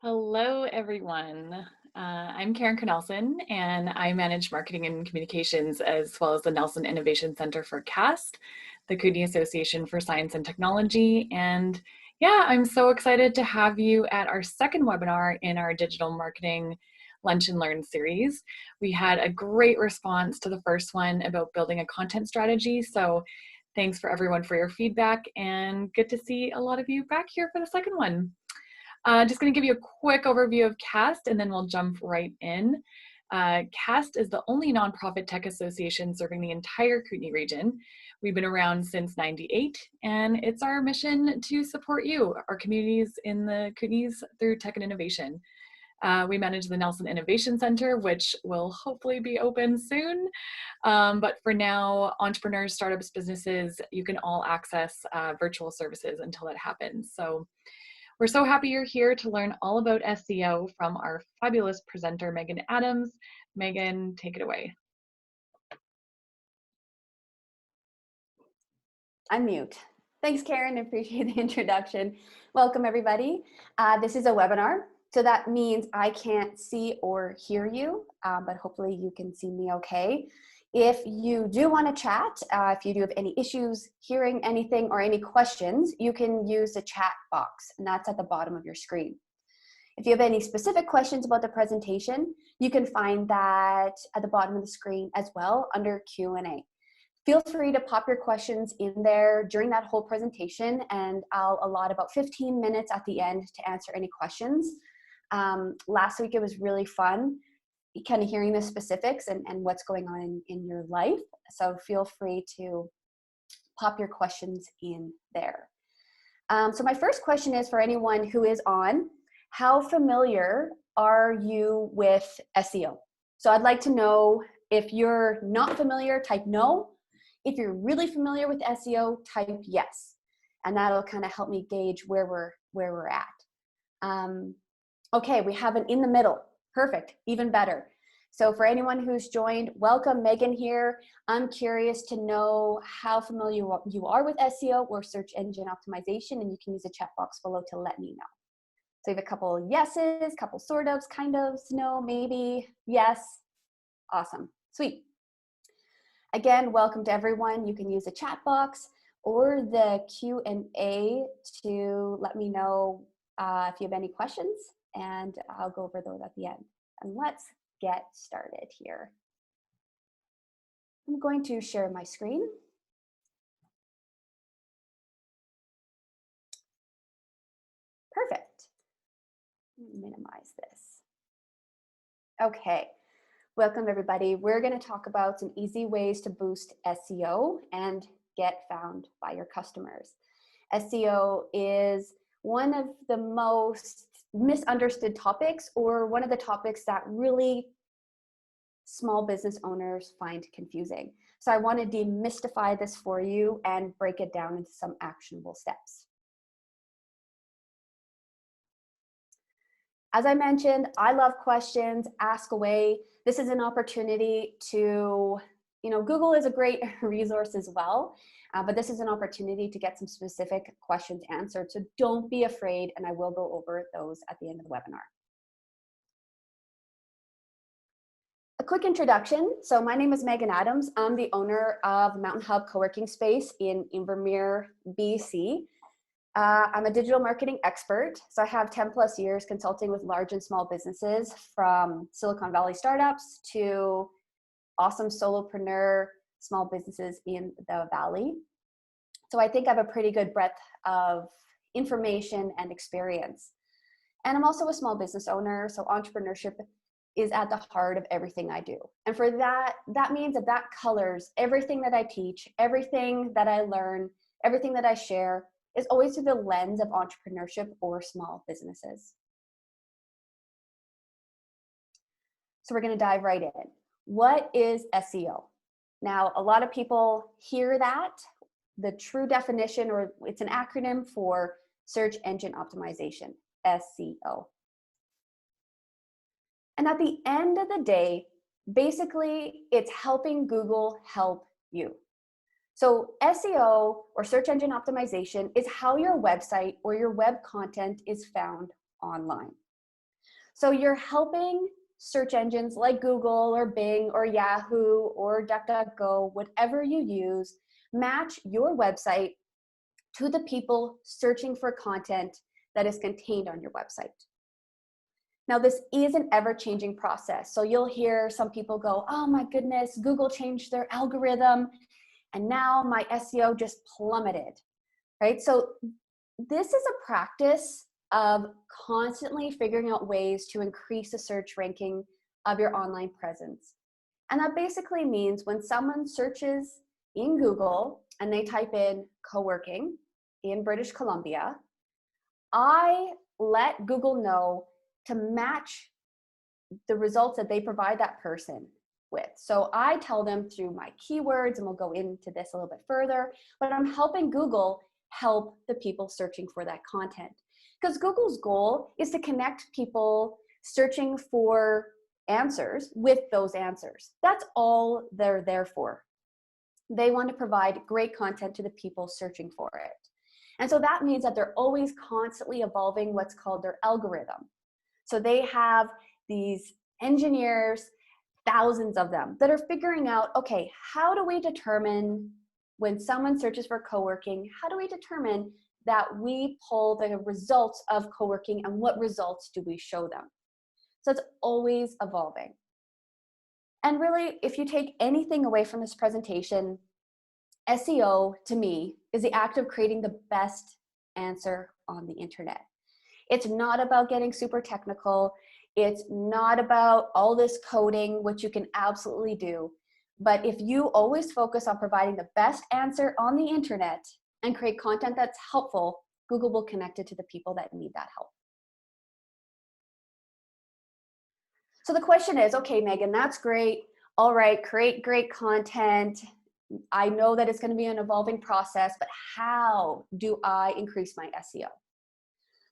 Hello, everyone. I'm Karen Cornelson, and I manage marketing and communications as well as the Nelson Innovation Center for CAST, the Kootenai Association for Science and Technology. And yeah, I'm so excited to have you at our second webinar in our digital marketing Lunch and Learn series. We had a great response to the first one about building a content strategy. So thanks for everyone for your feedback, and good to see a lot of you back here for the second one. Just going to give you a quick overview of CAST, and then we'll jump right in. CAST is the only nonprofit tech association serving the entire Kootenai region. We've been around since '98, and it's our mission to support you, our communities in the Kootenays, through tech and innovation. We manage the Nelson Innovation Center, which will hopefully be open soon. But for now, entrepreneurs, startups, businesses, you can all access virtual services until that happens. So we're so happy you're here to learn all about SEO from our fabulous presenter, Megan Adams. Megan, take it away. Unmute. Thanks, Karen. Appreciate the introduction. Welcome, everybody. This is a webinar, so that means I can't see or hear you, but hopefully you can see me okay. If you do want to chat, if you do have any issues hearing anything or any questions, you can use the chat box, and that's at the bottom of your screen. If you have any specific questions about the presentation, you can find that at the bottom of the screen as well under Q&A. Feel free to pop your questions in there during that whole presentation, and I'll allot about 15 minutes at the end to answer any questions. Last week it was really fun kind of hearing the specifics and what's going on in your life. So feel free to pop your questions in there. So my first question is for anyone who is on, how familiar are you with SEO? So I'd like to know, if you're not familiar, type no. If you're really familiar with SEO, type yes. And that'll kind of help me gauge where we're at. Okay, we have an in the middle. Perfect, even better. So for anyone who's joined, welcome, Megan here. I'm curious to know how familiar you are with SEO or search engine optimization, and you can use the chat box below to let me know. So you have a couple yeses, couple sort ofs, kind ofs, no, maybe, yes. Awesome, sweet. Again, welcome to everyone. You can use the chat box or the Q&A to let me know if you have any questions, and I'll go over those at the end. And let's get started here. I'm going to share my screen. Perfect. Minimize this. Okay. Welcome, everybody. We're going to talk about some easy ways to boost SEO and get found by your customers. SEO is one of the most misunderstood topics, or one of the topics that really small business owners find confusing. So I want to demystify this for you and break it down into some actionable steps. As I mentioned, I love questions, ask away. This is an opportunity to, Google is a great resource as well, but this is an opportunity to get some specific questions answered. So don't be afraid, and I will go over those at the end of the webinar. A quick introduction. So my name is Megan Adams. I'm the owner of Mountain Hub Co-working Space in Invermere, BC. I'm a digital marketing expert, so I have 10 plus years consulting with large and small businesses, from Silicon Valley startups to awesome solopreneur small businesses in the Valley. So I think I have a pretty good breadth of information and experience. And I'm also a small business owner, so entrepreneurship is at the heart of everything I do. And for that means that colors everything that I teach, everything that I learn, everything that I share, is always through the lens of entrepreneurship or small businesses. So we're going to dive right in. What is SEO? Now, a lot of people hear that. The true definition, or it's an acronym for search engine optimization, SEO. And at the end of the day, basically, it's helping Google help you. So SEO, or search engine optimization, is how your website or your web content is found online. So you're helping search engines like Google or Bing or Yahoo or DuckDuckGo, whatever you use, match your website to the people searching for content that is contained on your website. Now, this is an ever-changing process. So you'll hear some people go, oh my goodness, Google changed their algorithm, and now my SEO just plummeted, right? So this is a practice of constantly figuring out ways to increase the search ranking of your online presence. And that basically means when someone searches in Google and they type in co-working in British Columbia, I let Google know to match the results that they provide that person with. So I tell them through my keywords, and we'll go into this a little bit further, but I'm helping Google help the people searching for that content. Because Google's goal is to connect people searching for answers with those answers. That's all they're there for. They want to provide great content to the people searching for it. And so that means that they're always constantly evolving what's called their algorithm. So they have these engineers, thousands of them, that are figuring out, okay, how do we determine when someone searches for co-working, how do we determine that we pull the results of co-working and what results do we show them? So it's always evolving. And really, if you take anything away from this presentation, SEO to me is the act of creating the best answer on the internet. It's not about getting super technical. It's not about all this coding, which you can absolutely do. But if you always focus on providing the best answer on the internet and create content that's helpful, Google will connect it to the people that need that help. So the question is, okay, Megan, that's great. All right, create great content. I know that it's going to be an evolving process, but how do I increase my SEO?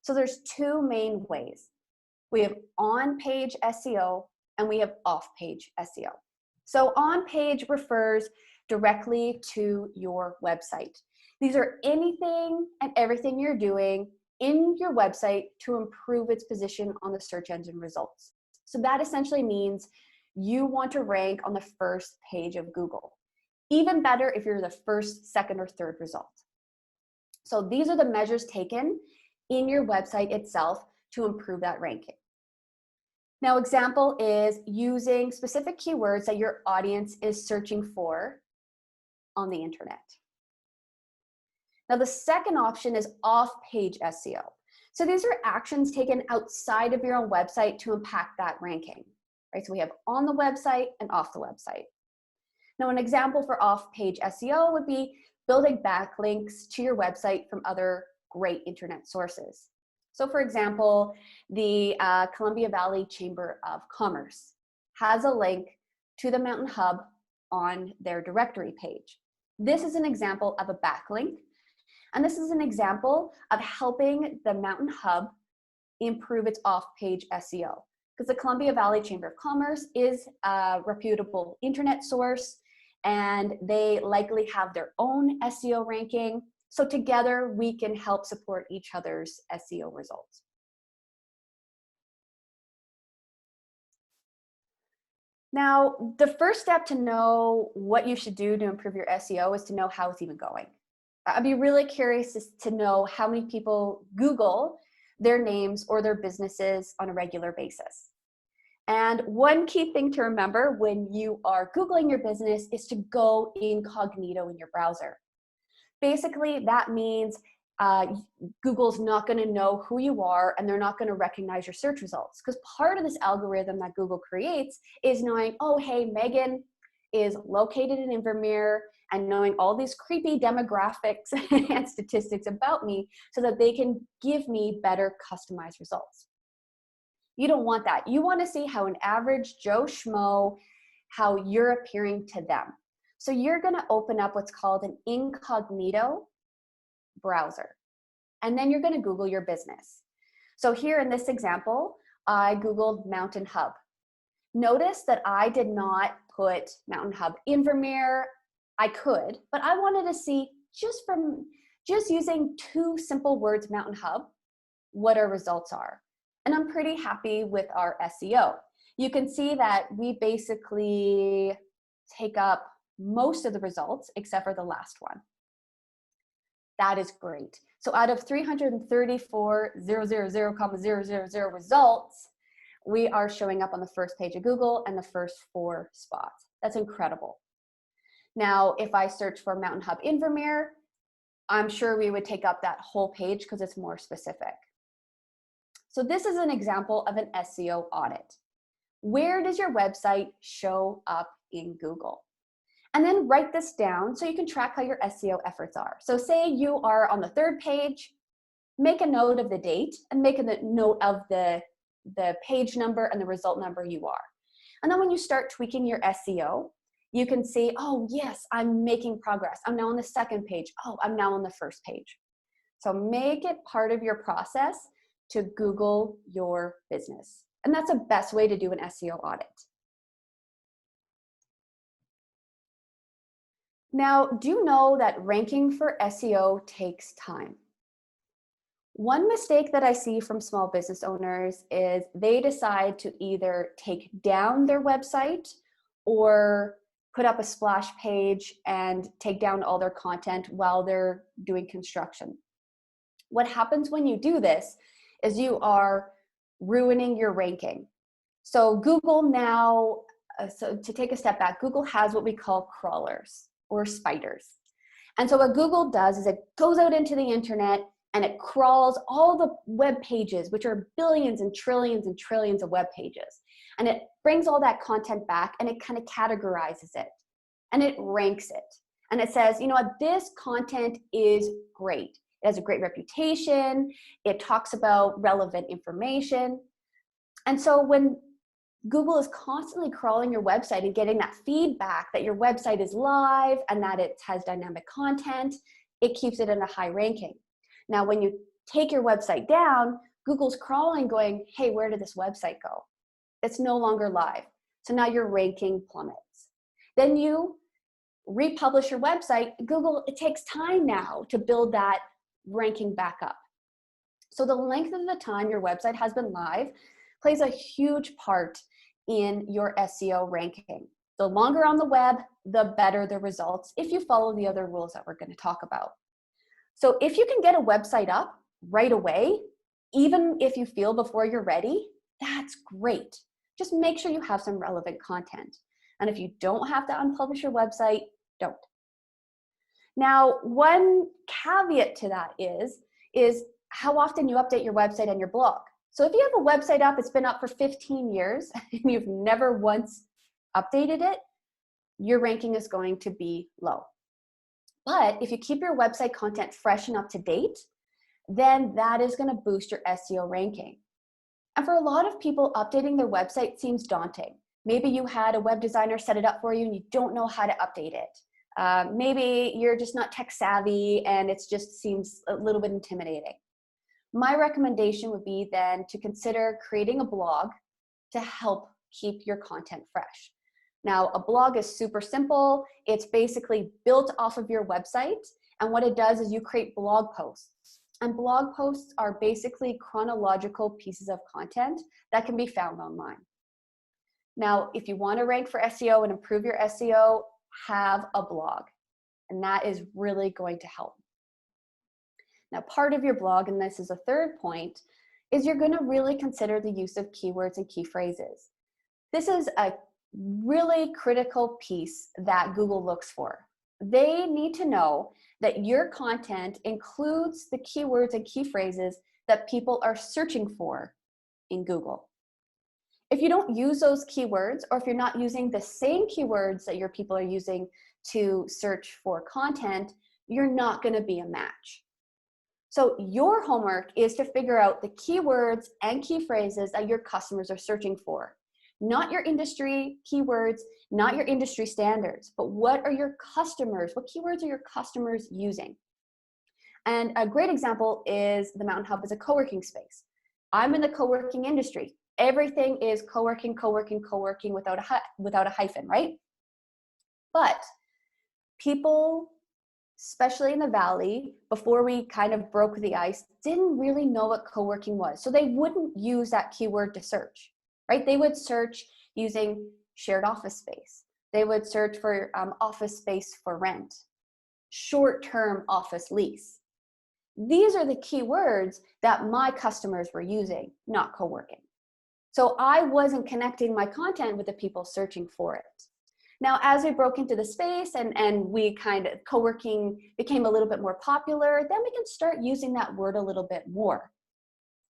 So there's two main ways. We have on-page SEO and we have off-page SEO. So on-page refers directly to your website. These are anything and everything you're doing in your website to improve its position on the search engine results. So that essentially means you want to rank on the first page of Google. Even better if you're the first, second, or third result. So these are the measures taken in your website itself to improve that ranking. Now, example is using specific keywords that your audience is searching for on the internet. Now, the second option is off-page SEO. So these are actions taken outside of your own website to impact that ranking, right? So we have on the website and off the website. Now, an example for off-page SEO would be building backlinks to your website from other great internet sources. So for example, the Columbia Valley Chamber of Commerce has a link to the Mountain Hub on their directory page. This is an example of a backlink, and this is an example of helping the Mountain Hub improve its off-page SEO. Because the Columbia Valley Chamber of Commerce is a reputable internet source, and they likely have their own SEO ranking. So together we can help support each other's SEO results. Now, the first step to know what you should do to improve your SEO is to know how it's even going. I'd be really curious to know how many people Google their names or their businesses on a regular basis. And one key thing to remember when you are Googling your business is to go incognito in your browser. Basically, that means Google's not going to know who you are, and they're not going to recognize your search results. Because part of this algorithm that Google creates is knowing, oh, hey, Megan is located in Invermere, and knowing all these creepy demographics and statistics about me so that they can give me better customized results. You don't want that. You want to see how an average Joe Schmo, how you're appearing to them. So you're going to open up what's called an incognito browser, and then you're going to Google your business. So here in this example, I Googled Mountain Hub. Notice that I did not put Mountain Hub Invermere. I could, but I wanted to see just using two simple words, Mountain Hub, what our results are. and I'm pretty happy with our SEO. You can see that we basically take up most of the results except for the last one. That is great. So out of 334,000,000 results, we are showing up on the first page of Google and the first 4 spots. That's incredible. Now, if I search for Mountain Hub Invermere, I'm sure we would take up that whole page because it's more specific. So this is an example of an SEO audit. Where does your website show up in Google? And then write this down so you can track how your SEO efforts are. So say you are on the 3rd page, make a note of the date and make a note of the page number and the result number you are. And then when you start tweaking your SEO, you can see, oh yes, I'm making progress. I'm now on the 2nd page. Oh, I'm now on the 1st page. So make it part of your process to Google your business. And that's the best way to do an SEO audit. Now, do you know that ranking for SEO takes time? One mistake that I see from small business owners is they decide to either take down their website or put up a splash page and take down all their content while they're doing construction. What happens when you do this is you are ruining your ranking. So Google now, so to take a step back, Google has what we call crawlers or spiders. And so what Google does is it goes out into the internet and it crawls all the web pages, which are billions and trillions of web pages. And it brings all that content back and it kind of categorizes it and it ranks it. And it says, you know what, this content is great. It has a great reputation. It talks about relevant information. And so when Google is constantly crawling your website and getting that feedback that your website is live and that it has dynamic content, it keeps it in a high ranking. Now, when you take your website down, Google's crawling going, hey, where did this website go? It's no longer live. So now your ranking plummets. Then you republish your website. Google, it takes time now to build that ranking back up. So the length of the time your website has been live plays a huge part in your SEO ranking. The longer on the web, the better the results if you follow the other rules that we're going to talk about. So if you can get a website up right away, even if you feel before you're ready, that's great. Just make sure you have some relevant content. And if you don't have to unpublish your website, don't. Now, one caveat to that is how often you update your website and your blog. So if you have a website up, it's been up for 15 years, and you've never once updated it, your ranking is going to be low. But if you keep your website content fresh and up to date, then that is going to boost your SEO ranking. And for a lot of people, updating their website seems daunting. Maybe you had a web designer set it up for you and you don't know how to update it. Maybe you're just not tech savvy and it just seems a little bit intimidating. My recommendation would be then to consider creating a blog to help keep your content fresh. Now, a blog is super simple. It's basically built off of your website. And what it does is you create blog posts. And blog posts are basically chronological pieces of content that can be found online. Now, if you want to rank for SEO and improve your SEO, have a blog. And that is really going to help. Now, part of your blog, and this is a third point, is you're going to really consider the use of keywords and key phrases. This is a really critical piece that Google looks for. They need to know that your content includes the keywords and key phrases that people are searching for in Google. If you don't use those keywords, or if you're not using the same keywords that your people are using to search for content, you're not going to be a match. So your homework is to figure out the keywords and key phrases that your customers are searching for. Not your industry keywords, not your industry standards, but what are your customers, what keywords are your customers using? And a great example is the Mountain Hub as a co-working space. I'm in the co-working industry. Everything is co-working, co-working, co-working without a hyphen, right? But people especially in the Valley, before we kind of broke the ice, didn't really know what co-working was. So they wouldn't use that keyword to search, right? They would search using shared office space. They would search for office space for rent, short-term office lease. These are the keywords that my customers were using, not co-working. So I wasn't connecting my content with the people searching for it. Now, as we broke into the space and we kind of co-working became a little bit more popular, then we can start using that word a little bit more.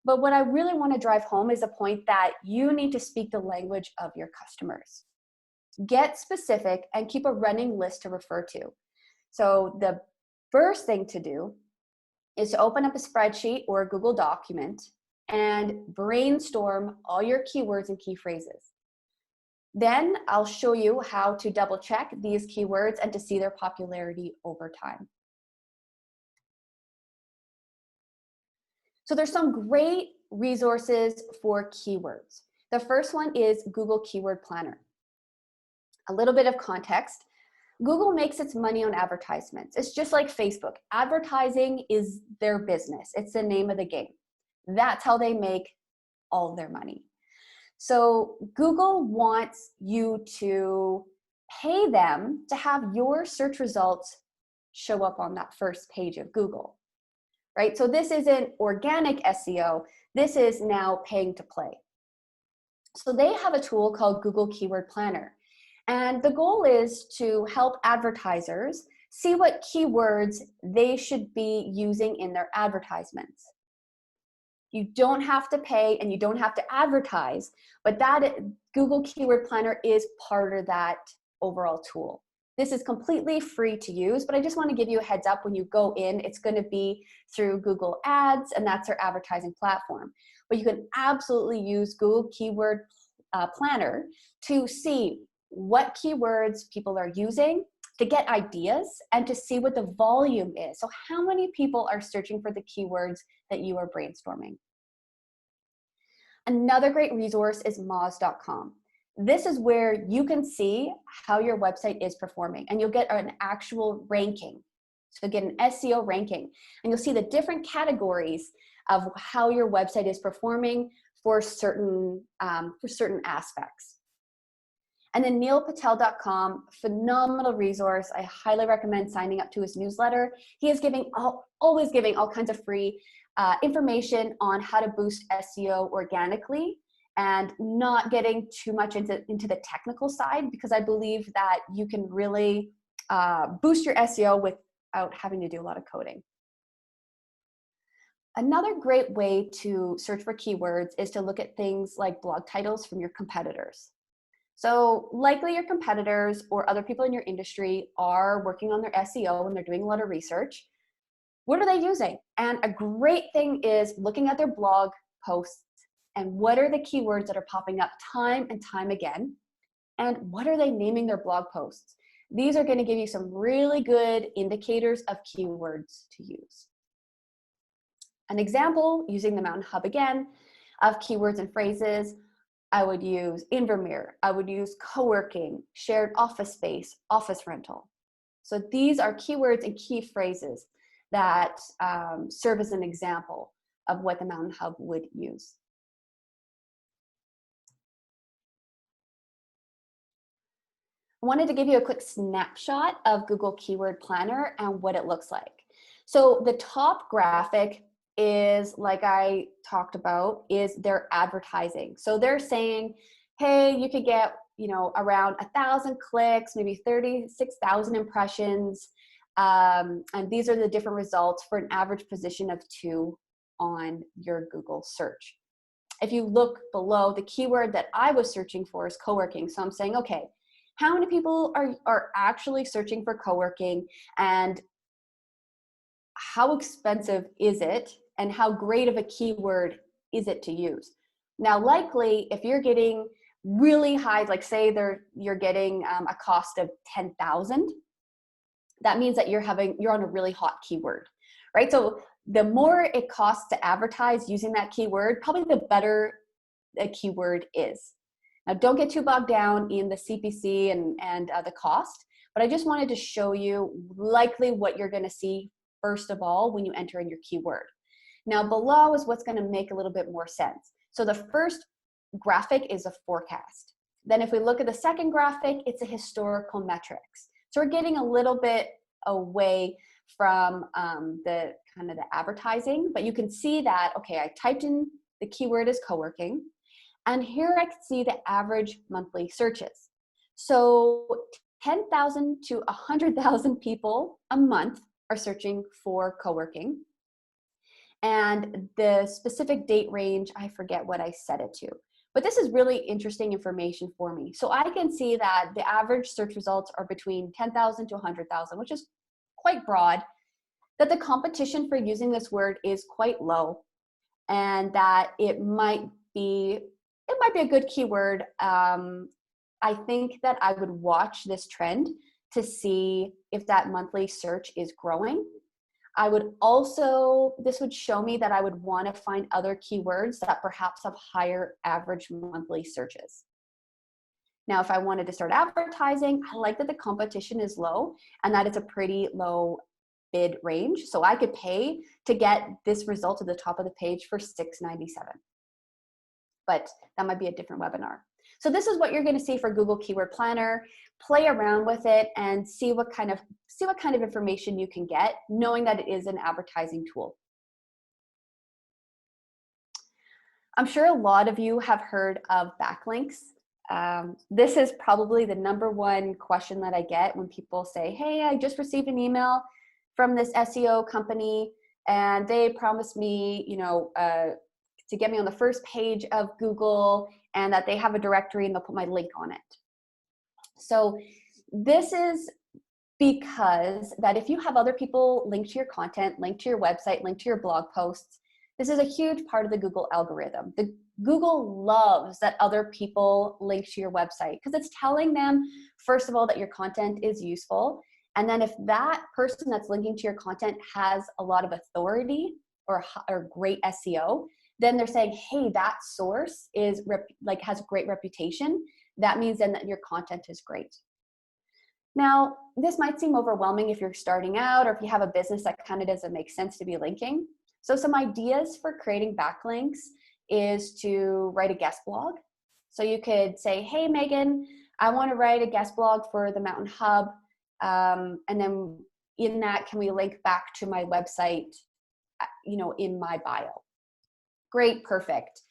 But what I really want to drive home is the point that you need to speak the language of your customers. Get specific and keep a running list to refer to. So the first thing to do is to open up a spreadsheet or a Google document and brainstorm all your keywords and key phrases. Then I'll show you how to double check these keywords and to see their popularity over time. So there's some great resources for keywords. The first one is Google Keyword Planner. A little bit of context. Google makes its money on advertisements. It's just like Facebook. Advertising is their business. It's the name of the game. That's how they make all their money. So Google wants you to pay them to have your search results show up on that first page of Google, right? So this isn't organic SEO. This is now paying to play. So they have a tool called Google Keyword Planner. And the goal is to help advertisers see what keywords they should be using in their advertisements. You don't have to pay and you don't have to advertise, but that Google Keyword Planner is part of that overall tool. This is completely free to use, but I just want to give you a heads up when you go in, it's going to be through Google Ads, and that's their advertising platform. But you can absolutely use Google Keyword Planner to see what keywords people are using, to get ideas, and to see what the volume is. So how many people are searching for the keywords that you are brainstorming? Another great resource is Moz.com. This is where you can see how your website is performing, and you'll get an actual ranking. So get an SEO ranking, and you'll see the different categories of how your website is performing for certain aspects. And then neilpatel.com, phenomenal resource. I highly recommend signing up to his newsletter. He is always giving all kinds of free information on how to boost SEO organically and not getting too much into the technical side, because I believe that you can really boost your SEO without having to do a lot of coding. Another great way to search for keywords is to look at things like blog titles from your competitors. So likely your competitors or other people in your industry are working on their SEO and they're doing a lot of research. What are they using? And a great thing is looking at their blog posts and what are the keywords that are popping up time and time again, and what are they naming their blog posts? These are going to give you some really good indicators of keywords to use. An example, using the Mountain Hub again, of keywords and phrases, I would use Invermere, I would use co-working, shared office space, office rental. So these are keywords and key phrases that serve as an example of what the Mountain Hub would use. I wanted to give you a quick snapshot of Google Keyword Planner and what it looks like. So the top graphic is, like I talked about, is their advertising. So they're saying, hey, you could get, around 1,000 clicks, maybe 36,000 impressions. And these are the different results for an average position of 2 on your Google search. If you look below, the keyword that I was searching for is co-working. So I'm saying, okay, how many people are actually searching for co-working, and how expensive is it, and how great of a keyword is it to use? Now, likely, if you're getting really high, like say you're getting a cost of 10,000, that means that you're on a really hot keyword, right? So the more it costs to advertise using that keyword, probably the better a keyword is. Now, don't get too bogged down in the CPC and the cost, but I just wanted to show you likely what you're going to see first of all when you enter in your keyword. Now below is what's going to make a little bit more sense. So the first graphic is a forecast. Then if we look at the second graphic, it's a historical metrics. So we're getting a little bit away from the kind of the advertising, but you can see that, okay, I typed in the keyword as co-working, and here I can see the average monthly searches. So 10,000 to 100,000 people a month are searching for co-working. And the specific date range, I forget what I set it to. But this is really interesting information for me. So I can see that the average search results are between 10,000 to 100,000, which is quite broad, that the competition for using this word is quite low, and that it might be a good keyword. I think that I would watch this trend to see if that monthly search is growing. I would also, this would show me that I would want to find other keywords that perhaps have higher average monthly searches. Now, if I wanted to start advertising, I like that the competition is low and that it's a pretty low bid range. So I could pay to get this result at the top of the page for $6.97. But that might be a different webinar. So this is what you're going to see for Google Keyword Planner. Play around with it and see what kind of information you can get, knowing that it is an advertising tool. I'm sure a lot of you have heard of backlinks. This is probably the #1 question that I get when people say, hey, I just received an email from this SEO company and they promised me, to get me on the first page of Google, and that they have a directory and they'll put my link on it. So this is because that if you have other people link to your content, link to your website, link to your blog posts, this is a huge part of the Google algorithm. The Google loves that other people link to your website because it's telling them, first of all, that your content is useful. And then if that person that's linking to your content has a lot of authority or great SEO, then they're saying, hey, that source is has a great reputation. That means then that your content is great. Now, this might seem overwhelming if you're starting out or if you have a business that kind of doesn't make sense to be linking. So some ideas for creating backlinks is to write a guest blog. So you could say, hey, Megan, I want to write a guest blog for the Mountain Hub. And then in that, can we link back to my website, in my bio? Great, perfect.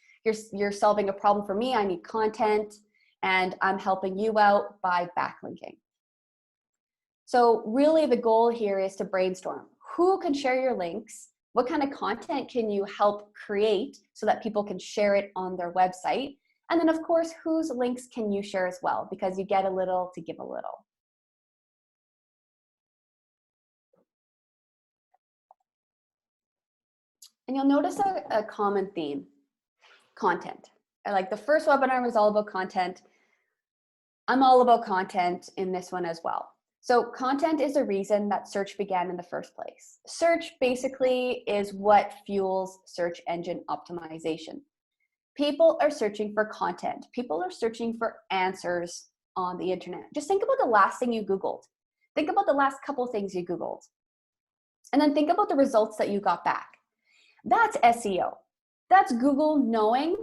You're solving a problem for me. I need content and I'm helping you out by backlinking. So really the goal here is to brainstorm. Who can share your links? What kind of content can you help create so that people can share it on their website? And then of course, whose links can you share as well? Because you get a little to give a little. And you'll notice a common theme, content. Like the first webinar was all about content. I'm all about content in this one as well. So content is the reason that search began in the first place. Search basically is what fuels search engine optimization. People are searching for content. People are searching for answers on the internet. Just think about the last thing you Googled. Think about the last couple things you Googled. And then think about the results that you got back. That's SEO. That's Google knowing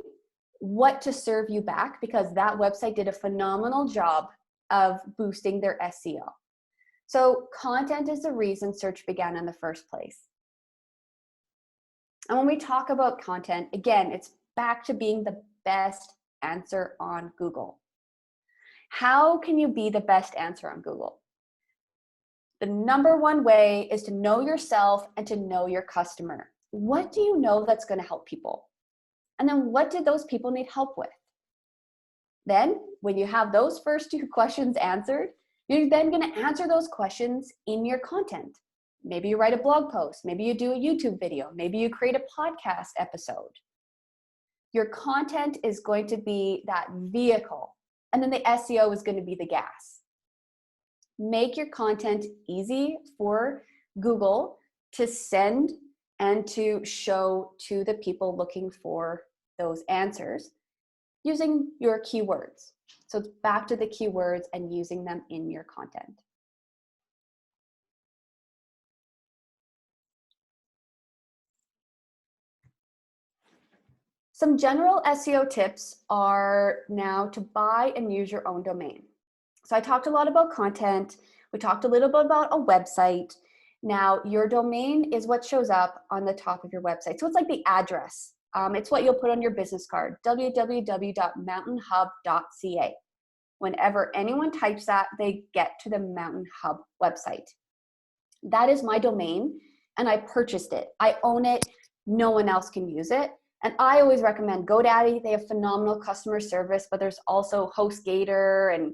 what to serve you back because that website did a phenomenal job of boosting their SEO. So content is the reason search began in the first place. And when we talk about content, again, it's back to being the best answer on Google. How can you be the best answer on Google? The #1 way is to know yourself and to know your customer. What do you know that's going to help people? And then what did those people need help with? Then when you have those first 2 questions answered, you're then going to answer those questions in your content. Maybe you write a blog post. Maybe you do a YouTube video. Maybe you create a podcast episode. Your content is going to be that vehicle. And then the SEO is going to be the gas. Make your content easy for Google to send and to show to the people looking for those answers using your keywords. So it's back to the keywords and using them in your content. Some general SEO tips are now to buy and use your own domain. So I talked a lot about content. We talked a little bit about a website. Now, your domain is what shows up on the top of your website. So it's like the address. It's what you'll put on your business card, www.mountainhub.ca. Whenever anyone types that, they get to the Mountain Hub website. That is my domain, and I purchased it. I own it. No one else can use it. And I always recommend GoDaddy. They have phenomenal customer service, but there's also HostGator and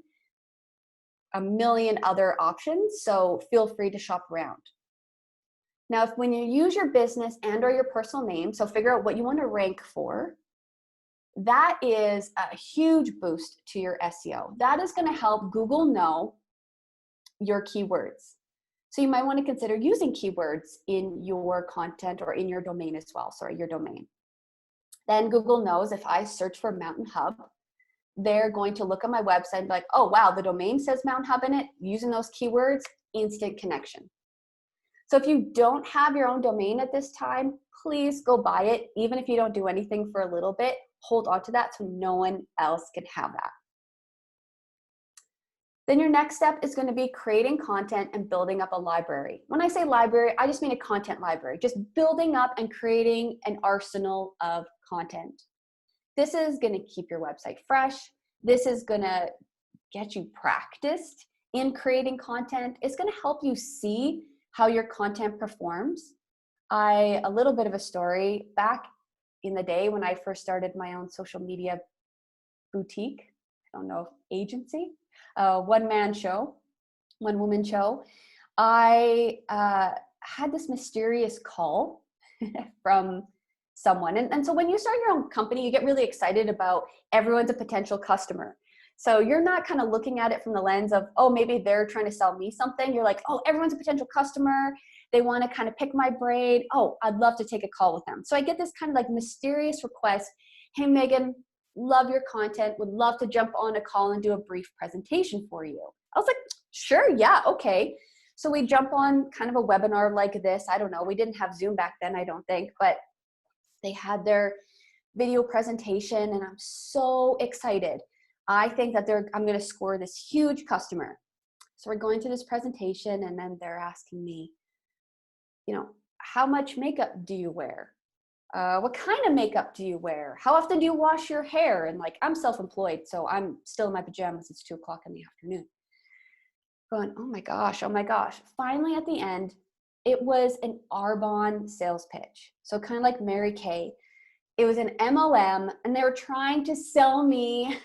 a million other options. So feel free to shop around. Now, when you use your business and or your personal name, so figure out what you want to rank for, that is a huge boost to your SEO. That is going to help Google know your keywords. So you might want to consider using keywords in your content or in your domain as well. Sorry, your domain. Then Google knows if I search for Mountain Hub, they're going to look at my website and be like, oh, wow, the domain says Mountain Hub in it. Using those keywords, instant connection. So if you don't have your own domain at this time, please go buy it. Even if you don't do anything for a little bit, hold on to that so no one else can have that. Then your next step is going to be creating content and building up a library. When I say library, I just mean a content library, just building up and creating an arsenal of content. This is going to keep your website fresh. This is going to get you practiced in creating content. It's going to help you see how your content performs. A little bit of a story, back in the day when I first started my own social media boutique, I don't know, agency, one-woman show, I had this mysterious call from someone. And so when you start your own company, you get really excited about everyone's a potential customer. So you're not kind of looking at it from the lens of, oh, maybe they're trying to sell me something. You're like, oh, everyone's a potential customer. They want to kind of pick my brain. Oh, I'd love to take a call with them. So I get this kind of like mysterious request. Hey, Megan, love your content. Would love to jump on a call and do a brief presentation for you. I was like, sure, yeah, okay. So we jump on kind of a webinar like this. I don't know. We didn't have Zoom back then, I don't think, but they had their video presentation and I'm so excited. I think that I'm going to score this huge customer. So we're going through this presentation and then they're asking me, how much makeup do you wear? What kind of makeup do you wear? How often do you wash your hair? And like, I'm self-employed, so I'm still in my pajamas. It's 2:00 in the afternoon. Going, oh my gosh. Finally, at the end, it was an Arbonne sales pitch. So kind of like Mary Kay. It was an MLM, and they were trying to sell me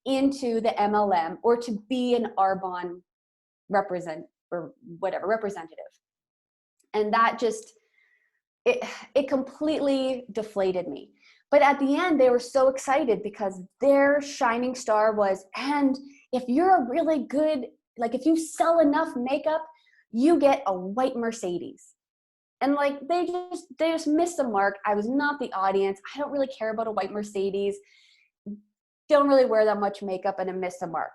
into the MLM or to be an Arbonne representative. And that just, it completely deflated me. But at the end, they were so excited because their shining star was, and if you're a really good, like if you sell enough makeup, you get a white Mercedes. And like, they just missed the mark. I was not the audience. I don't really care about a white Mercedes. Don't really wear that much makeup, and I missed the mark.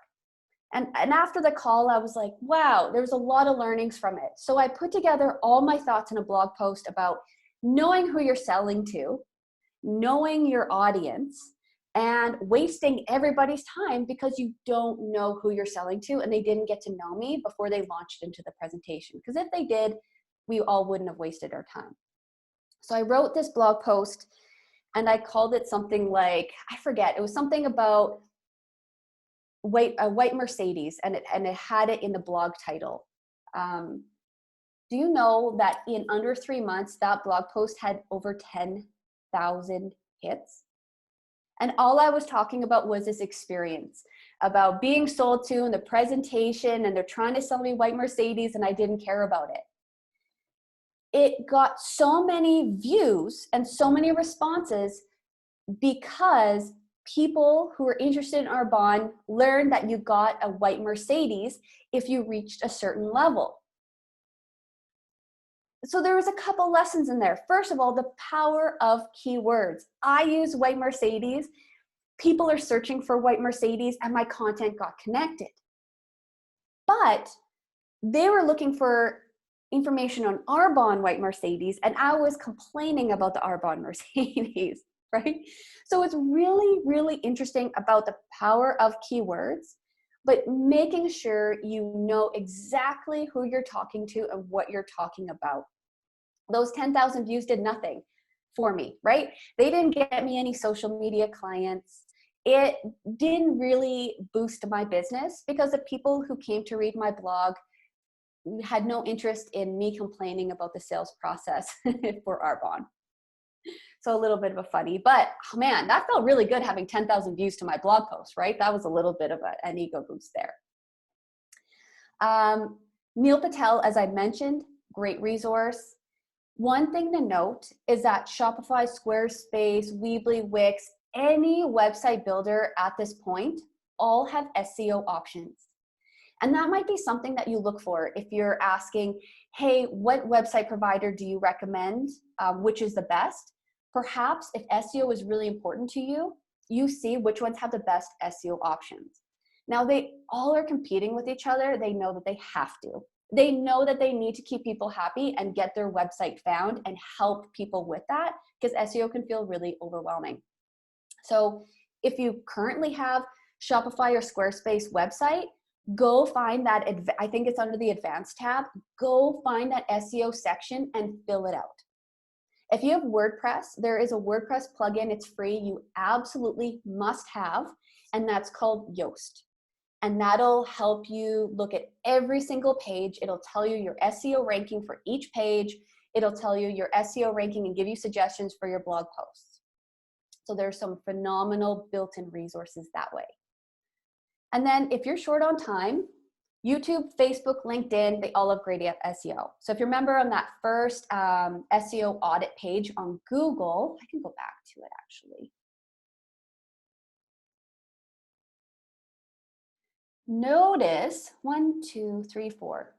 And after the call, I was like, wow, there was a lot of learnings from it. So I put together all my thoughts in a blog post about knowing who you're selling to, knowing your audience, and wasting everybody's time because you don't know who you're selling to and they didn't get to know me before they launched into the presentation. Because if they did, we all wouldn't have wasted our time. So I wrote this blog post and I called it something like, I forget, it was something about a white Mercedes, and it had it in the blog title. Do you know that in under 3 months, that blog post had over 10,000 hits? And all I was talking about was this experience about being sold to and the presentation, and they're trying to sell me white Mercedes and I didn't care about it. It got so many views and so many responses because people who were interested in Arbonne learned that you got a white Mercedes if you reached a certain level. So there was a couple lessons in there. First of all, the power of keywords. I use white Mercedes. People are searching for white Mercedes and my content got connected. But they were looking for information on Arbonne white Mercedes and I was complaining about the Arbonne Mercedes. right? So it's really, really interesting about the power of keywords, but making sure you know exactly who you're talking to and what you're talking about. Those 10,000 views did nothing for me, right? They didn't get me any social media clients. It didn't really boost my business because the people who came to read my blog had no interest in me complaining about the sales process for Arbonne. So a little bit of a funny, but oh man, that felt really good having 10,000 views to my blog post, right? That was a little bit of an ego boost there. Neil Patel, as I mentioned, great resource. One thing to note is that Shopify, Squarespace, Weebly, Wix, any website builder at this point all have SEO options. And that might be something that you look for if you're asking, hey, what website provider do you recommend? Which is the best? Perhaps if SEO is really important to you, you see which ones have the best SEO options. Now, they all are competing with each other. They know that they have to. They know that they need to keep people happy and get their website found and help people with that, because SEO can feel really overwhelming. So if you currently have Shopify or Squarespace website, go find that, I think it's under the advanced tab, go find that SEO section and fill it out. If you have WordPress, there is a WordPress plugin, it's free, you absolutely must have, and that's called Yoast. And that'll help you look at every single page. It'll tell you your SEO ranking for each page. It'll tell you your SEO ranking and give you suggestions for your blog posts. So there's some phenomenal built-in resources that way. And then if you're short on time, YouTube, Facebook, LinkedIn, they all have great SEO. So if you remember on that first SEO audit page on Google, I can go back to it actually. Notice 1, 2, 3, 4.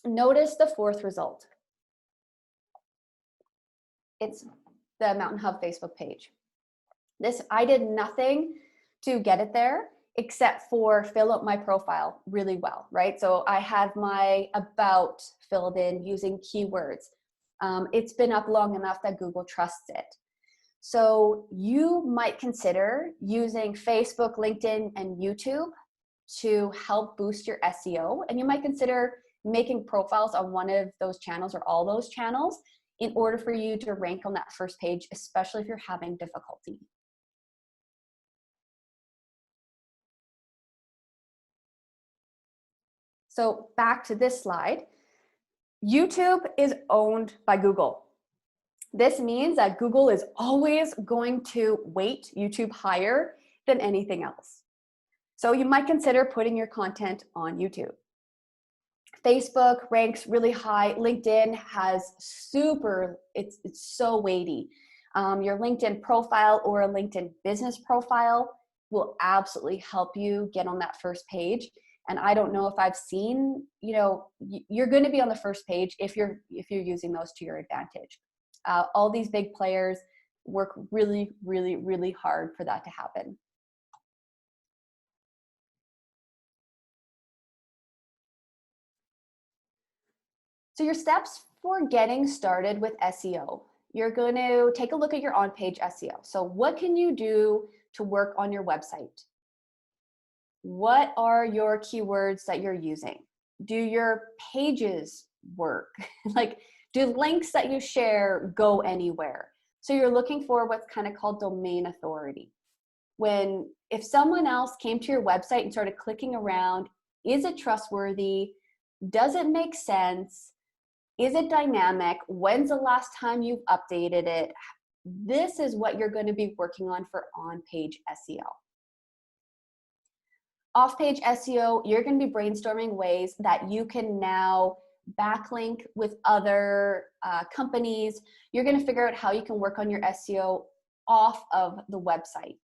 Notice the fourth result. It's the Mountain Hub Facebook page. I did nothing to get it there except for fill out my profile really well, right? So I have my about filled in using keywords. It's been up long enough that Google trusts it. So you might consider using Facebook, LinkedIn, and YouTube to help boost your SEO. And you might consider making profiles on one of those channels or all those channels in order for you to rank on that first page, especially if you're having difficulty. So back to this slide, YouTube is owned by Google. This means that Google is always going to weight YouTube higher than anything else. So you might consider putting your content on YouTube. Facebook ranks really high. LinkedIn has it's so weighty. Your LinkedIn profile or a LinkedIn business profile will absolutely help you get on that first page. And I don't know if I've seen, you're going to be on the first page if you're using those to your advantage. All these big players work really, really, really hard for that to happen. So your steps for getting started with SEO, you're going to take a look at your on-page SEO. So what can you do to work on your website? What are your keywords that you're using? Do your pages work? Like, do links that you share go anywhere? So you're looking for what's kind of called domain authority. If someone else came to your website and started clicking around, is it trustworthy? Does it make sense? Is it dynamic? When's the last time you've updated it? This is what you're going to be working on for on-page SEO. Off-page SEO, you're going to be brainstorming ways that you can now backlink with other companies. You're going to figure out how you can work on your SEO off of the website.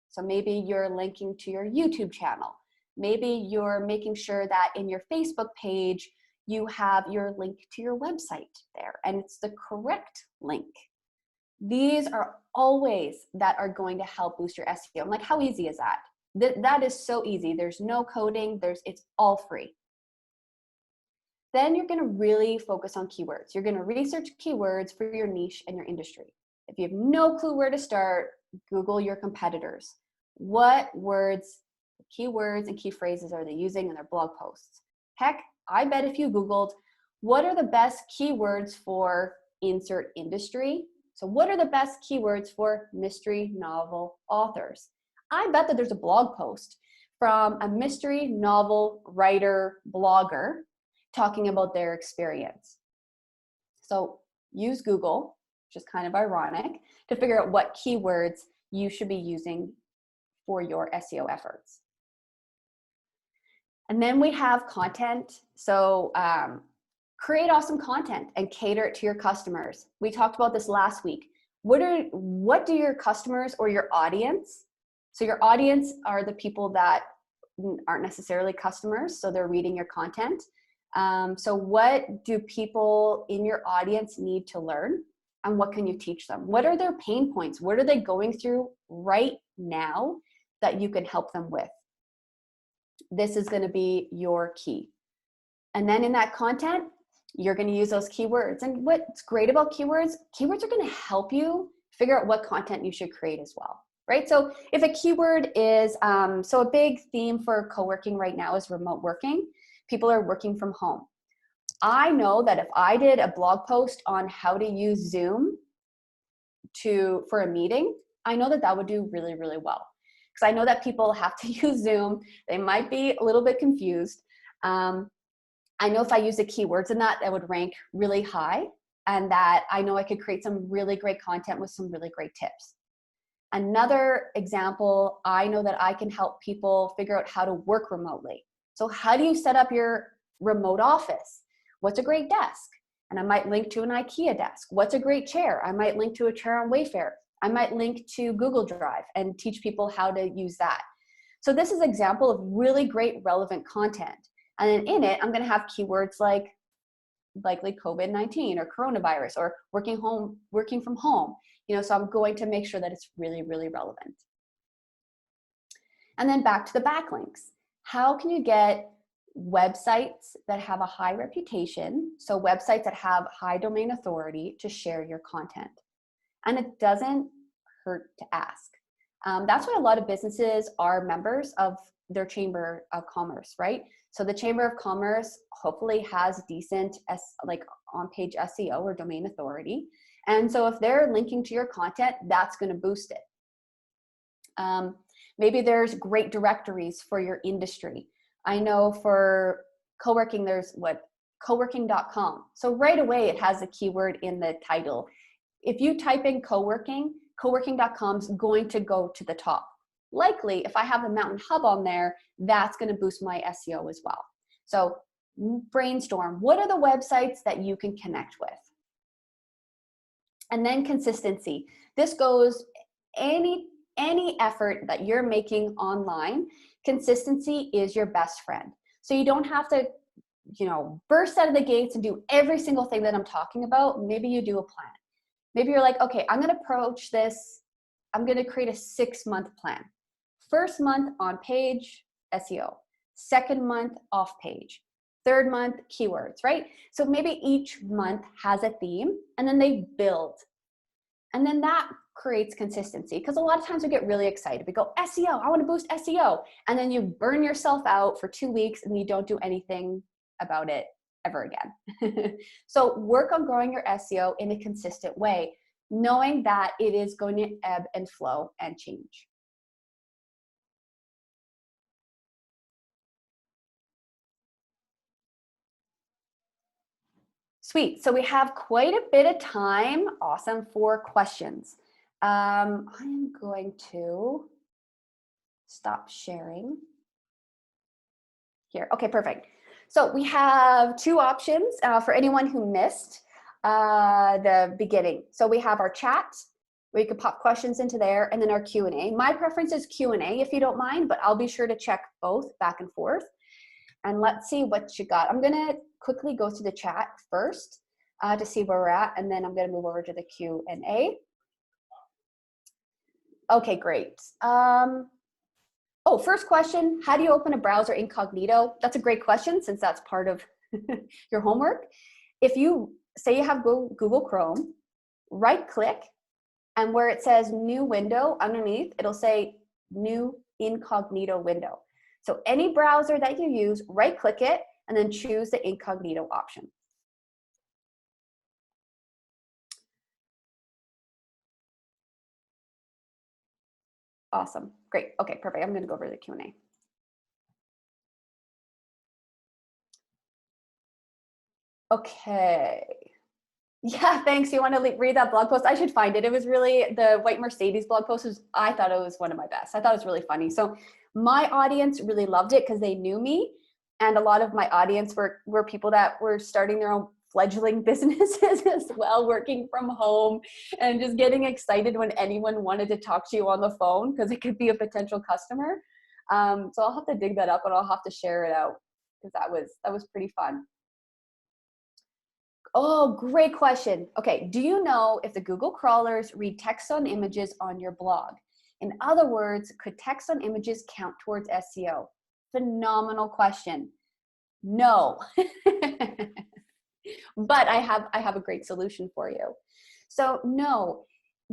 So maybe you're linking to your YouTube channel. Maybe you're making sure that in your Facebook page, you have your link to your website there, and it's the correct link. These are all ways that are going to help boost your SEO. I'm like, how easy is that? That is so easy. There's no coding. It's all free. Then you're going to really focus on keywords. You're going to research keywords for your niche and your industry. If you have no clue where to start, Google your competitors. What words, keywords, and key phrases are they using in their blog posts? Heck, I bet if you Googled, what are the best keywords for insert industry? So what are the best keywords for mystery novel authors? I bet that there's a blog post from a mystery novel writer blogger talking about their experience. So use Google, which is kind of ironic, to figure out what keywords you should be using for your SEO efforts. And then we have content. So create awesome content and cater it to your customers. We talked about this last week. What do your customers or your audience? So your audience are the people that aren't necessarily customers, so they're reading your content. So what do people in your audience need to learn, and what can you teach them? What are their pain points? What are they going through right now that you can help them with? This is going to be your key. And then in that content, you're going to use those keywords. And what's great about keywords are going to help you figure out what content you should create as well, right? So if a keyword is, so a big theme for co-working right now is remote working. People are working from home. I know that if I did a blog post on how to use Zoom for a meeting, I know that that would do really, really well. Because I know that people have to use Zoom. They might be a little bit confused. I know if I use the keywords in that would rank really high, and that I know I could create some really great content with some really great tips. Another example, I know that I can help people figure out how to work remotely. So how do you set up your remote office? What's a great desk? And I might link to an IKEA desk. What's a great chair? I might link to a chair on Wayfair. I might link to Google Drive and teach people how to use that. So this is an example of really great relevant content. And then in it, I'm going to have keywords like likely COVID-19 or coronavirus or working from home. So I'm going to make sure that it's really, really relevant. And then back to the backlinks. How can you get websites that have a high reputation, so websites that have high domain authority, to share your content? And it doesn't hurt to ask. That's why a lot of businesses are members of their Chamber of Commerce, right? So the Chamber of Commerce hopefully has decent on-page SEO or domain authority. And so if they're linking to your content, that's going to boost it. Maybe there's great directories for your industry. I know for co-working, there's coworking.com. So right away, it has a keyword in the title. If you type in co-working, coworking.com is going to go to the top. Likely, if I have the Mountain Hub on there, that's going to boost my SEO as well. So brainstorm. What are the websites that you can connect with? And then consistency. This goes any effort that you're making online. Consistency is your best friend. So you don't have to, burst out of the gates and do every single thing that I'm talking about. Maybe you do a plan. Maybe you're like, okay, I'm going to approach this. I'm going to create a 6-month plan. First month on page, SEO. Second month, off page. Third month, keywords, right? So maybe each month has a theme, and then they build. And then that creates consistency, because a lot of times we get really excited. We go, SEO, I want to boost SEO. And then you burn yourself out for 2 weeks and you don't do anything about it ever again. So work on growing your SEO in a consistent way, knowing that it is going to ebb and flow and change. Sweet. So we have quite a bit of time. Awesome. For questions. I am going to stop sharing here. Okay, perfect. So we have 2 options for anyone who missed the beginning. So we have our chat, where you can pop questions into there, and then our Q&A. My preference is Q&A if you don't mind, but I'll be sure to check both back and forth. And let's see what you got. I'm gonna quickly go to the chat first to see where we're at, and then I'm gonna move over to the Q&A. Okay, great. First question, how do you open a browser incognito? That's a great question, since that's part of your homework. If you say you have Google Chrome, right click And where it says new window underneath, it'll say new incognito window. So any browser that you use, right click it and then choose the incognito option. Awesome, great, okay, perfect. I'm gonna go over the Q&A. Okay. Yeah, thanks. You want to read that blog post? I should find it. It was really, the White Mercedes blog post was, I thought it was one of my best. I thought it was really funny. So my audience really loved it because they knew me. And a lot of my audience were people that were starting their own fledgling businesses as well, working from home and just getting excited when anyone wanted to talk to you on the phone because it could be a potential customer. So I'll have to dig that up and I'll have to share it out because that was pretty fun. Oh, great question. Okay, do you know if the Google crawlers read text on images on your blog? In other words, could text on images count towards SEO? Phenomenal question. No. But I have a great solution for you. So no,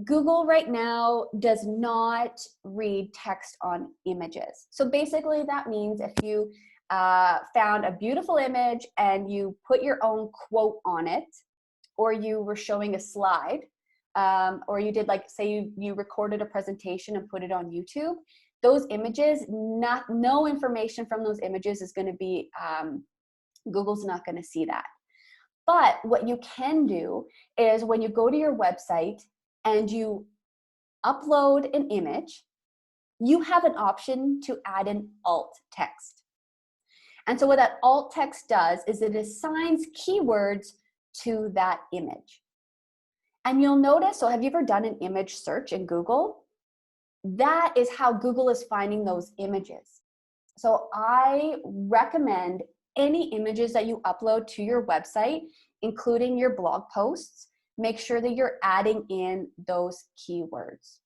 Google right now does not read text on images. So basically that means if you found a beautiful image and you put your own quote on it, or you were showing a slide, or you did, like, say you recorded a presentation and put it on YouTube, those images, no information from those images is going to be, Google's not going to see that. But what you can do is when you go to your website and you upload an image, you have an option to add an alt text. And so what that alt text does is it assigns keywords to that image. And you'll notice, so have you ever done an image search in Google? That is how Google is finding those images. So I recommend any images that you upload to your website, including your blog posts, make sure that you're adding in those keywords.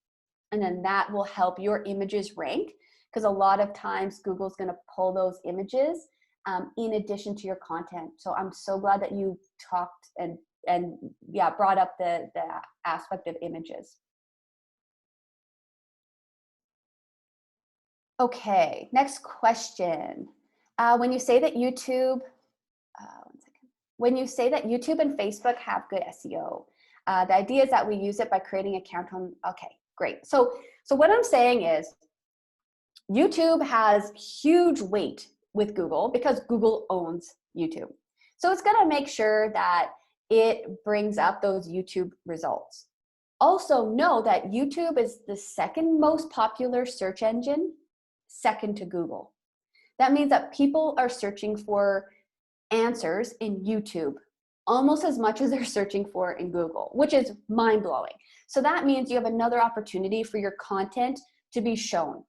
And then that will help your images rank, because a lot of times Google's going to pull those images in addition to your content. So I'm so glad that you talked and yeah, brought up the aspect of images. Okay, next question. When you say that YouTube, when you say that YouTube and Facebook have good SEO, the idea is that we use it by creating an account on, okay, great. So what I'm saying is YouTube has huge weight with Google because Google owns YouTube. So it's gonna make sure that it brings up those YouTube results. Also know that YouTube is the second most popular search engine, second to Google. That means that people are searching for answers in YouTube almost as much as they're searching for in Google, which is mind-blowing. So that means you have another opportunity for your content to be shown.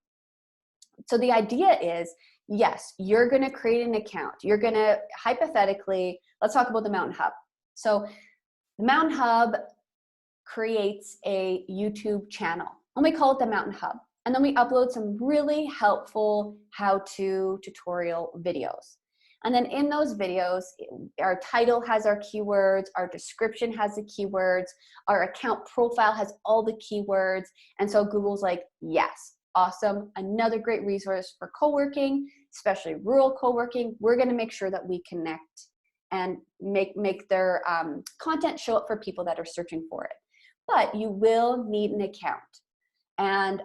So the idea is, yes, you're going to create an account. You're going to, hypothetically, let's talk about the Mountain Hub. So the Mountain Hub creates a YouTube channel, and we call it the Mountain Hub. And then we upload some really helpful how-to tutorial videos. And then in those videos, our title has our keywords, our description has the keywords, our account profile has all the keywords. And so Google's like, yes, awesome. Another great resource for co-working, especially rural co-working. We're gonna make sure that we connect and make their content show up for people that are searching for it. But you will need an account. And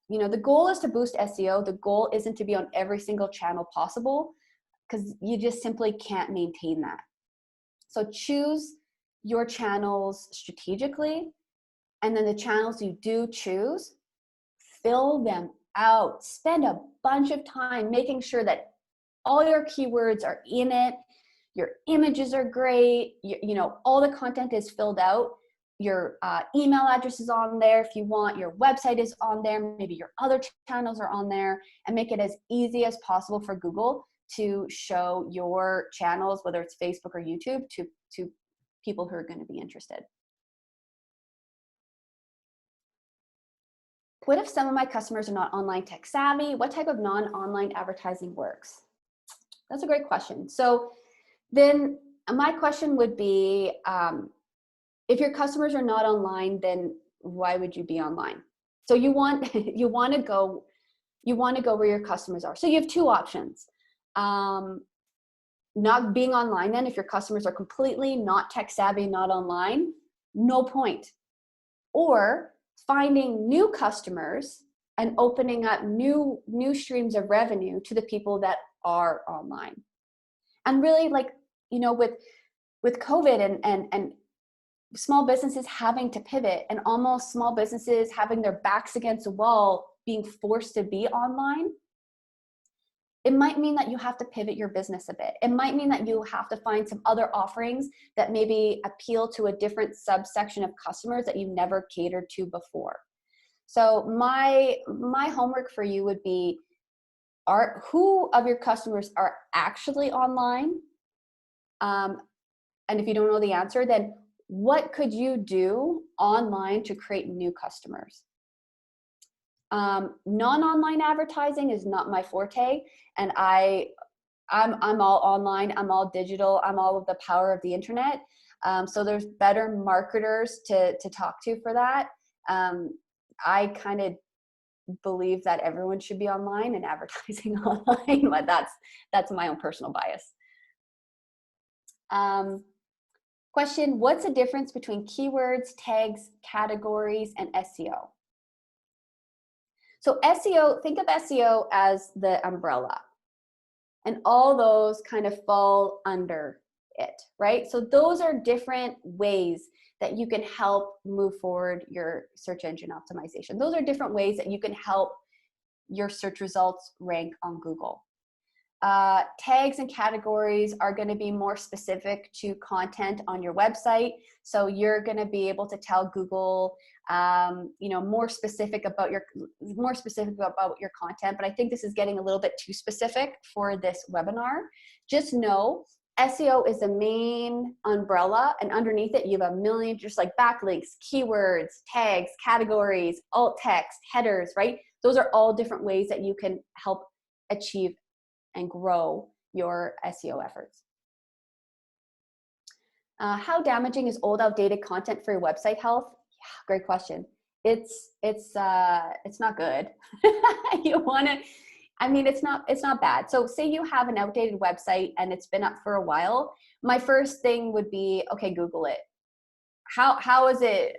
you know, the goal is to boost SEO. The goal isn't to be on every single channel possible, because you just simply can't maintain that. So choose your channels strategically, and then the channels you do choose, fill them out. Spend a bunch of time making sure that all your keywords are in it, your images are great, you know, all the content is filled out, your email address is on there if you want, your website is on there, maybe your other channels are on there, and make it as easy as possible for Google to show your channels, whether it's Facebook or YouTube, to people who are going to be interested. What if some of my customers are not online tech savvy? What type of non-online advertising works? That's a great question. So then my question would be, if your customers are not online, then why would you be online? So you want to go where your customers are. So you have two options. Not being online then, if your customers are completely not tech savvy, not online, no point. Or finding new customers and opening up new streams of revenue to the people that are online. And really, like, you know, with COVID and small businesses having to pivot, and almost small businesses having their backs against the wall, being forced to be online, it might mean that you have to pivot your business a bit. It might mean that you have to find some other offerings that maybe appeal to a different subsection of customers that you never catered to before. So my homework for you would be, who of your customers are actually online? And if you don't know the answer, then what could you do online to create new customers? Non-online advertising is not my forte, and I'm all online, I'm all digital, I'm all of the power of the internet. So there's better marketers to talk to for that. I kind of believe that everyone should be online and advertising online, but that's my own personal bias. Question: what's the difference between keywords, tags, categories, and SEO? So SEO, think of SEO as the umbrella, and all those kind of fall under it, right? So those are different ways that you can help move forward your search engine optimization. Those are different ways that you can help your search results rank on Google. Tags and categories are going to be more specific to content on your website. So you're going to be able to tell Google, more specific about your content. But I think this is getting a little bit too specific for this webinar. Just know SEO is the main umbrella, and underneath it you have a million, just like backlinks, keywords, tags, categories, alt text, headers, right? Those are all different ways that you can help achieve and grow your SEO efforts. How damaging is old, outdated content for your website health? Yeah, great question. It's not good. It's not bad. So say you have an outdated website and it's been up for a while. My first thing would be, okay, Google it. How is it,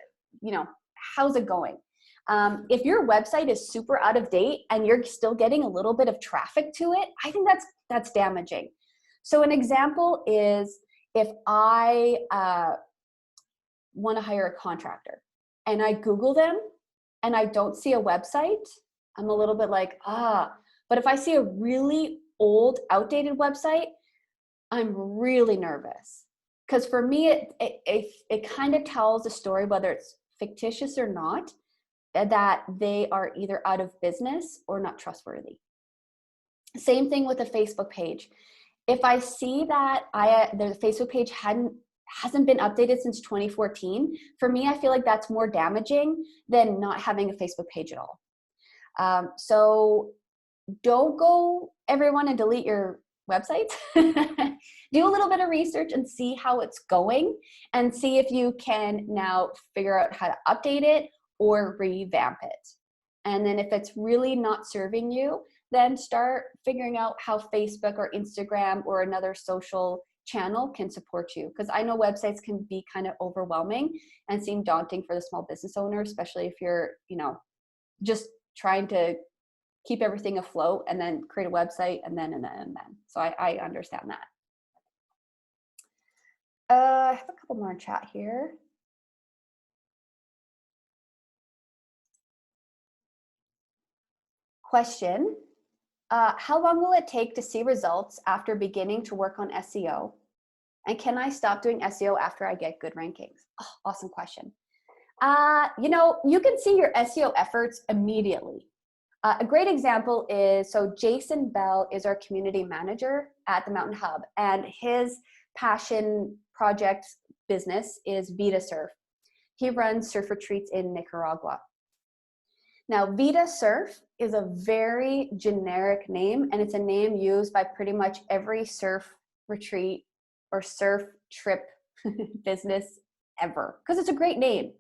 how's it going? If your website is super out of date and you're still getting a little bit of traffic to it, I think that's damaging. So an example is, if I want to hire a contractor and I Google them and I don't see a website, I'm a little bit like, but if I see a really old, outdated website, I'm really nervous. Because for me, it kind of tells a story, whether it's fictitious or not, that they are either out of business or not trustworthy. Same thing with a Facebook page. If I see that the Facebook page hasn't been updated since 2014, for me, I feel like that's more damaging than not having a Facebook page at all. So don't go, everyone, and delete your websites. Do a little bit of research and see how it's going, and see if you can now figure out how to update it or revamp it. And then if it's really not serving you, then start figuring out how Facebook or Instagram or another social channel can support you. Because I know websites can be kind of overwhelming and seem daunting for the small business owner, especially if you're, just trying to keep everything afloat and then create a website and then. So I understand that. I have a couple more in chat here. Question: how long will it take to see results after beginning to work on SEO? And can I stop doing SEO after I get good rankings? Oh, awesome question. You can see your SEO efforts immediately. A great example is, so Jason Bell is our community manager at the Mountain Hub, and his passion project business is Vita Surf. He runs surf retreats in Nicaragua. Now, Vita Surf is a very generic name, and it's a name used by pretty much every surf retreat or surf trip business ever, because it's a great name.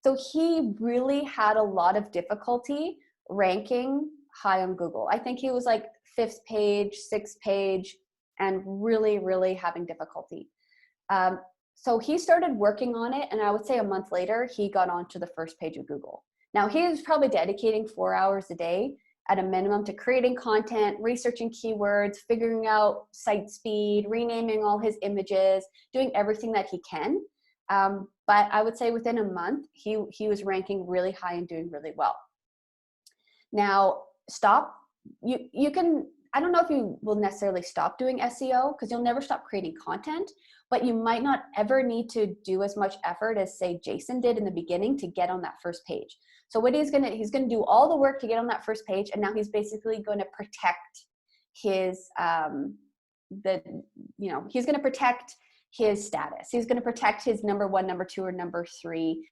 So he really had a lot of difficulty ranking high on Google. I think he was like 5th page, 6th page, and really, really having difficulty. So he started working on it, and I would say a month later, he got onto the first page of Google. Now, he was probably dedicating 4 hours a day at a minimum to creating content, researching keywords, figuring out site speed, renaming all his images, doing everything that he can. But I would say within a month, he was ranking really high and doing really well. Now, you can, I don't know if you will necessarily stop doing SEO because you'll never stop creating content, but you might not ever need to do as much effort as say Jason did in the beginning to get on that first page. So what he's gonna do all the work to get on that first page, and now he's basically going to protect his he's going to protect his status. He's going to protect his number 1, number 2, or number 3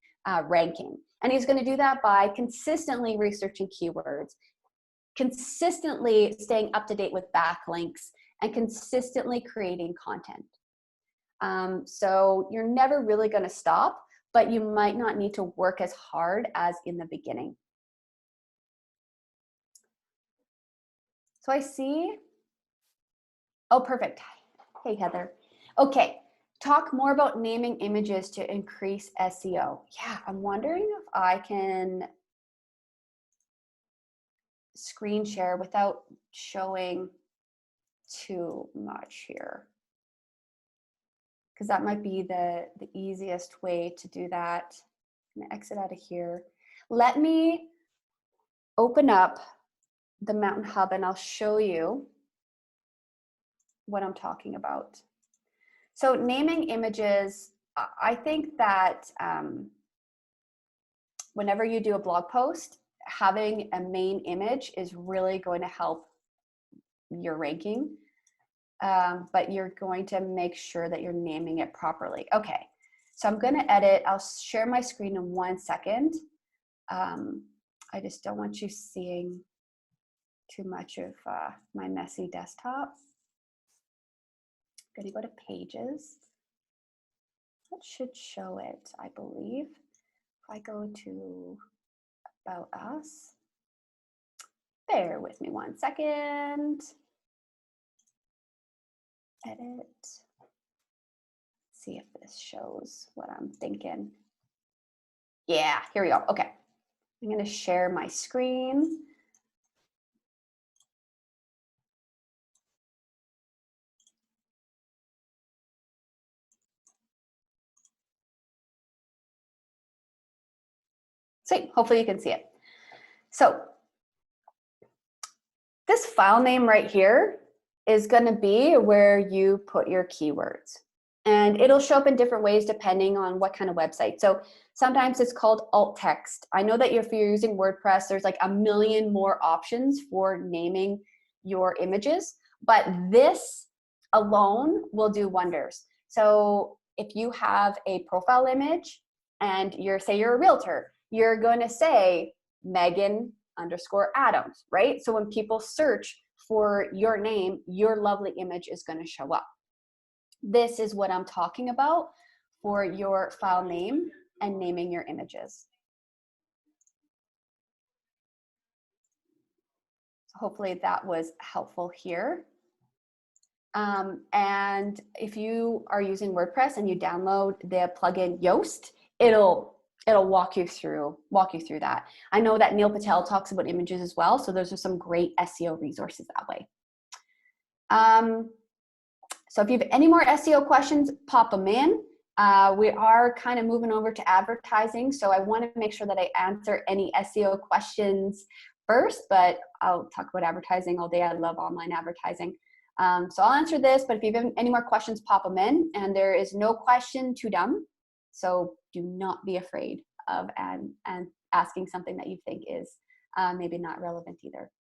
ranking, and he's going to do that by consistently researching keywords, consistently staying up to date with backlinks, and consistently creating content. So you're never really going to stop, but you might not need to work as hard as in the beginning. So I see, oh, perfect. Hey, Heather. Okay, talk more about naming images to increase SEO. Yeah, I'm wondering if I can screen share without showing too much here, because that might be the easiest way to do that. I'm gonna exit out of here. Let me open up the Mountain Hub and I'll show you what I'm talking about. So naming images, I think that whenever you do a blog post, having a main image is really going to help your ranking, but you're going to make sure that you're naming it properly. Okay, so I'm going to edit. I'll share my screen in 1 second. I just don't want you seeing too much of my messy desktop. I'm going to go to pages. That should show it, I believe. If I go to About Us, bear with me 1 second. Edit. See if this shows what I'm thinking. Yeah, here we go. Okay. I'm going to share my screen. Sweet. Hopefully you can see it. So this file name right here is going to be where you put your keywords. And it'll show up in different ways depending on what kind of website. So sometimes it's called alt text. I know that if you're using WordPress, there's like a million more options for naming your images, but this alone will do wonders. So if you have a profile image and say you're a realtor, you're going to say Megan_Adams, right? So when people search for your name, your lovely image is going to show up. This is what I'm talking about for your file name and naming your images. So hopefully that was helpful here. And if you are using WordPress and you download the plugin Yoast, it'll walk you through that. I know that Neil Patel talks about images as well, so those are some great SEO resources that way. So if you have any more SEO questions, pop them in. We are kind of moving over to advertising, so I want to make sure that I answer any SEO questions first, but I'll talk about advertising all day. I love online advertising. So I'll answer this, but if you have any more questions, pop them in, and there is no question too dumb. So do not be afraid of and asking something that you think is maybe not relevant either.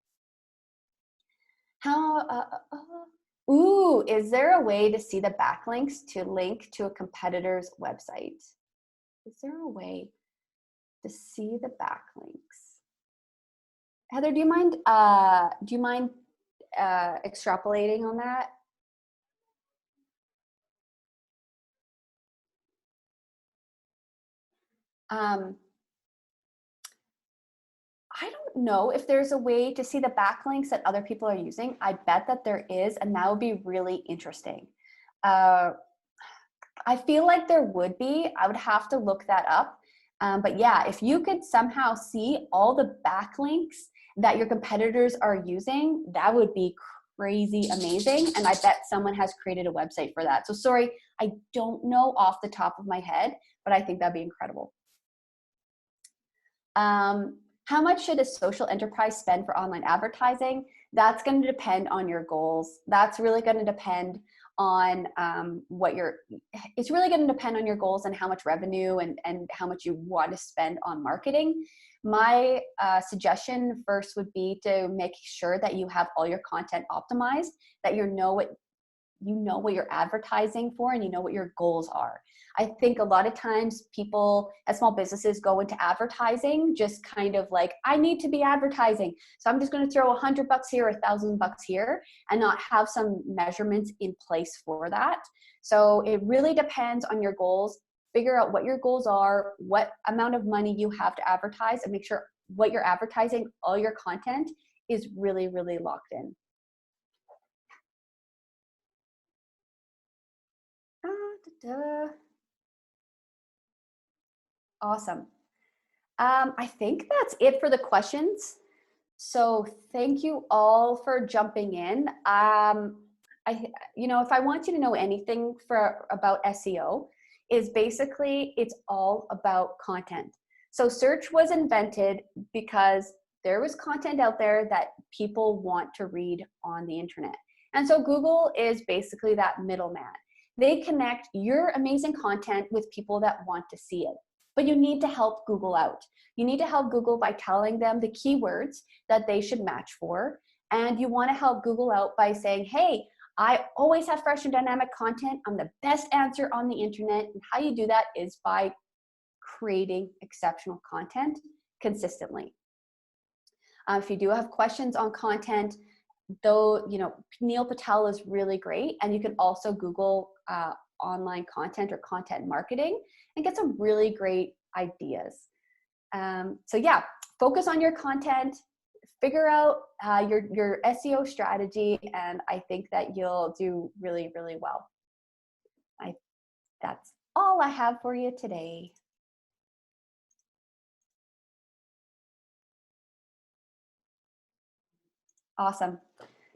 Ooh, is there a way to see the backlinks to link to a competitor's website? Is there a way to see the backlinks? Heather, do you mind extrapolating on that? know if there's a way to see the backlinks that other people are using. I bet that there is, and that would be really interesting. I feel like there would be. I would have to look that up. But yeah, if you could somehow see all the backlinks that your competitors are using, that would be crazy amazing. And I bet someone has created a website for that. So sorry, I don't know off the top of my head, but I think that'd be incredible. How much should a social enterprise spend for online advertising? That's going to depend on your goals. That's really going to depend on it's really going to depend on your goals and how much revenue and how much you want to spend on marketing. My suggestion first would be to make sure that you have all your content optimized, that you know what you're advertising for, and you know what your goals are. I think a lot of times people at small businesses go into advertising just kind of like, I need to be advertising, so I'm just going to throw $100 here or $1,000 here and not have some measurements in place for that. So it really depends on your goals. Figure out what your goals are, what amount of money you have to advertise, and make sure what you're advertising, all your content is really, really locked in. Awesome. I think that's it for the questions. So thank you all for jumping in. If I want you to know anything about SEO, is basically it's all about content. So search was invented because there was content out there that people want to read on the internet. And so Google is basically that middleman. They connect your amazing content with people that want to see it. But you need to help Google out. You need to help Google by telling them the keywords that they should match for. And you want to help Google out by saying, hey, I always have fresh and dynamic content. I'm the best answer on the internet. And how you do that is by creating exceptional content consistently. If you do have questions on content, though, Neil Patel is really great. And you can also Google online content or content marketing and get some really great ideas. So yeah, focus on your content, figure out your SEO strategy, and I think that you'll do really, really well. That's all I have for you today. Awesome.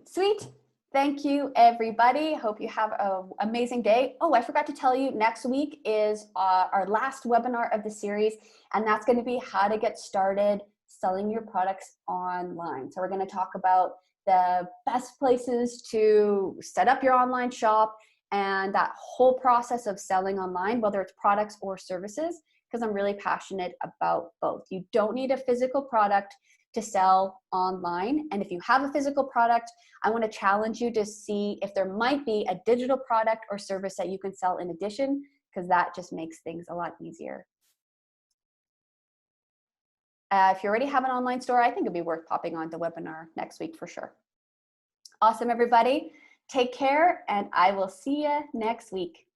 Sweet. Thank you, everybody. Hope you have an amazing day. Oh, I forgot to tell you, next week is our last webinar of the series, and that's going to be how to get started selling your products online. So we're going to talk about the best places to set up your online shop and that whole process of selling online, whether it's products or services, because I'm really passionate about both. You don't need a physical product to sell online. And if you have a physical product, I want to challenge you to see if there might be a digital product or service that you can sell in addition, because that just makes things a lot easier. If you already have an online store, I think it'd be worth popping on the webinar next week for sure. Awesome, everybody. Take care, and I will see you next week.